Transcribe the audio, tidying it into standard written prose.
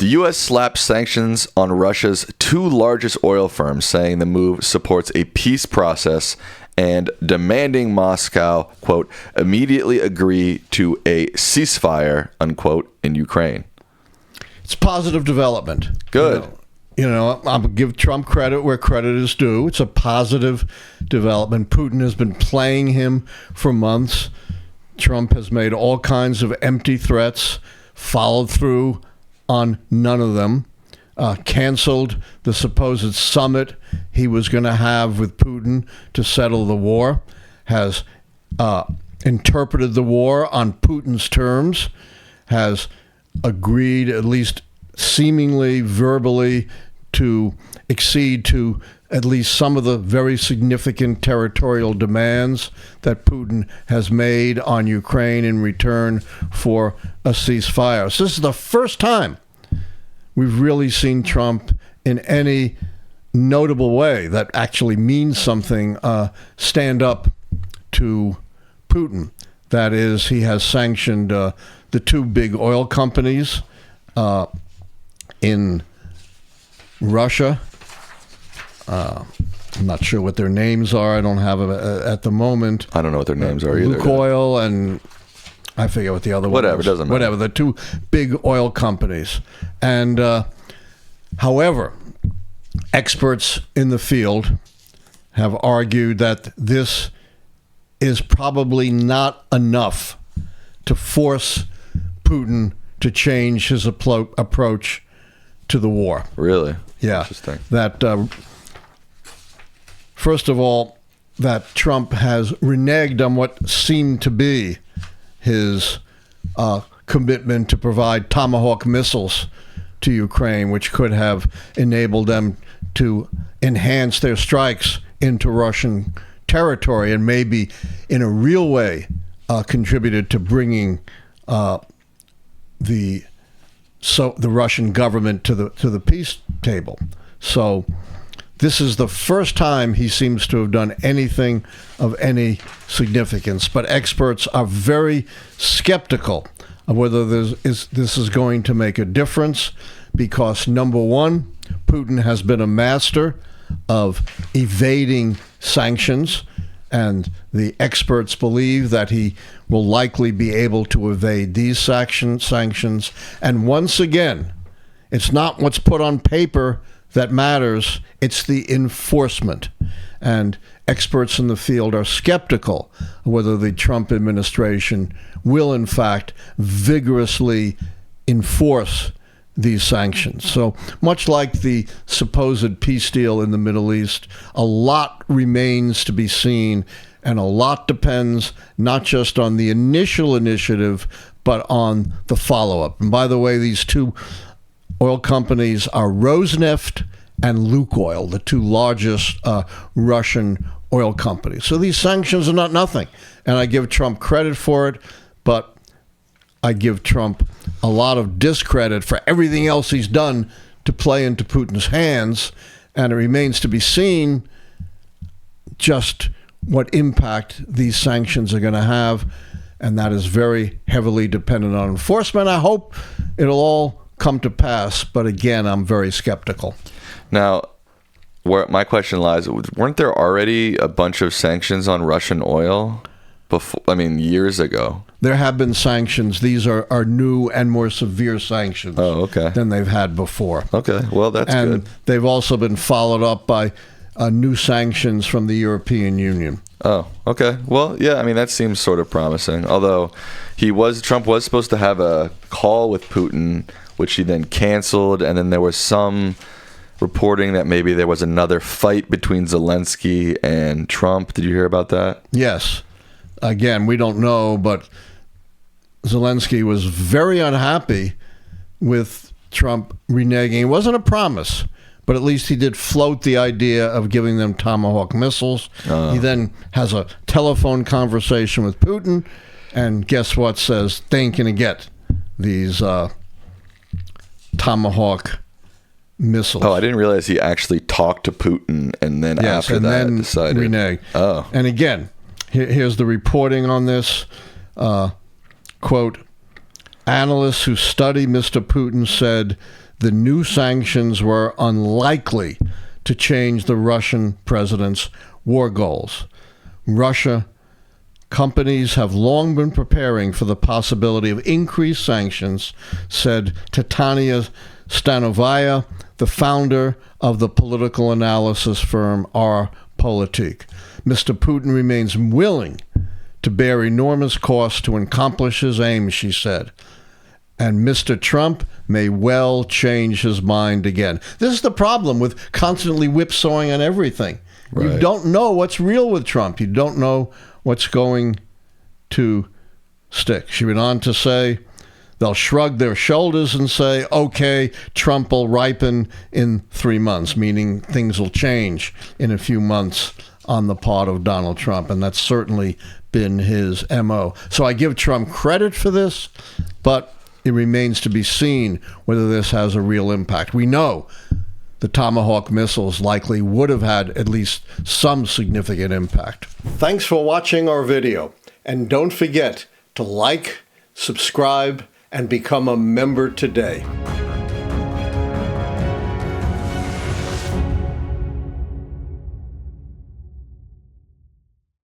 The U.S. slapped sanctions on Russia's two largest oil firms, saying the move supports a peace process and demanding Moscow, quote, immediately agree to a ceasefire, unquote, in Ukraine. It's positive development. Good. I'll give Trump credit where credit is due. It's a positive development. Putin has been playing him for months. Trump has made all kinds of empty threats, followed through on none of them, canceled the supposed summit he was going to have with Putin to settle the war, has interpreted the war on Putin's terms, has agreed, at least seemingly verbally, to accede to at least some of the very significant territorial demands that Putin has made on Ukraine in return for a ceasefire. So this is the first time we've really seen Trump in any notable way that actually means something stand up to Putin. That is, he has sanctioned the two big oil companies in Russia. I'm not sure what their names are. I don't have them at the moment. I don't know what their names are either. Lukoil and I forget what the other one was. Whatever, doesn't matter. Whatever, the two big oil companies. And however, experts in the field have argued that this is probably not enough to force Putin to change his approach to the war. Really? Yeah. Interesting. That, first of all, that Trump has reneged on what seemed to be his commitment to provide Tomahawk missiles to Ukraine, which could have enabled them to enhance their strikes into Russian territory and maybe in a real way contributed to bringing the Russian government to the peace table. So this is the first time he seems to have done anything of any significance. But experts are very skeptical of whether this is going to make a difference because, number one, Putin has been a master of evading sanctions, and the experts believe that he will likely be able to evade these sanctions. And once again, it's not what's put on paper that matters, it's the enforcement. And experts in the field are skeptical whether the Trump administration will, in fact, vigorously enforce these sanctions. So much like the supposed peace deal in the Middle East, a lot remains to be seen, and a lot depends not just on the initial initiative, but on the follow-up. And by the way, these two oil companies are Rosneft and Lukoil, the two largest Russian oil companies. So these sanctions are not nothing. And I give Trump credit for it, but I give Trump a lot of discredit for everything else he's done to play into Putin's hands. And it remains to be seen just what impact these sanctions are going to have. And that is very heavily dependent on enforcement. I hope it'll all come to pass, but again, I'm very skeptical. Now, where my question lies, weren't there already a bunch of sanctions on Russian oil before? I mean, years ago. There have been sanctions. These are new and more severe sanctions than they've had before. Okay, well, that's good. And they've also been followed up by new sanctions from the European Union. Oh, okay. Well, yeah, I mean, that seems sort of promising. Although Trump was supposed to have a call with Putin, which he then canceled, and then there was some reporting that maybe there was another fight between Zelensky and Trump. Did you hear about that? Yes. Again, we don't know, but Zelensky was very unhappy with Trump reneging. It wasn't a promise, but at least he did float the idea of giving them Tomahawk missiles. He then has a telephone conversation with Putin, and guess what? Says they ain't going to get these Tomahawk missiles. Oh, I didn't realize he actually talked to Putin and then after that then decided. Renege. Oh. And again, here's the reporting on this. Quote, analysts who study Mr. Putin said the new sanctions were unlikely to change the Russian president's war goals. Russia companies have long been preparing for the possibility of increased sanctions, said Titania Stanovaya, the founder of the political analysis firm R-Politik. Mr. Putin remains willing to bear enormous costs to accomplish his aims, she said. And Mr. Trump may well change his mind again. This is the problem with constantly whipsawing on everything. Right. You don't know what's real with Trump. You don't know what's going to stick. She went on to say, they'll shrug their shoulders and say, okay, Trump will ripen in 3 months, meaning things will change in a few months on the part of Donald Trump. And that's certainly been his MO. So I give Trump credit for this, but it remains to be seen whether this has a real impact. We know the Tomahawk missiles likely would have had at least some significant impact. Thanks for watching our video. And don't forget to like, subscribe, and become a member today.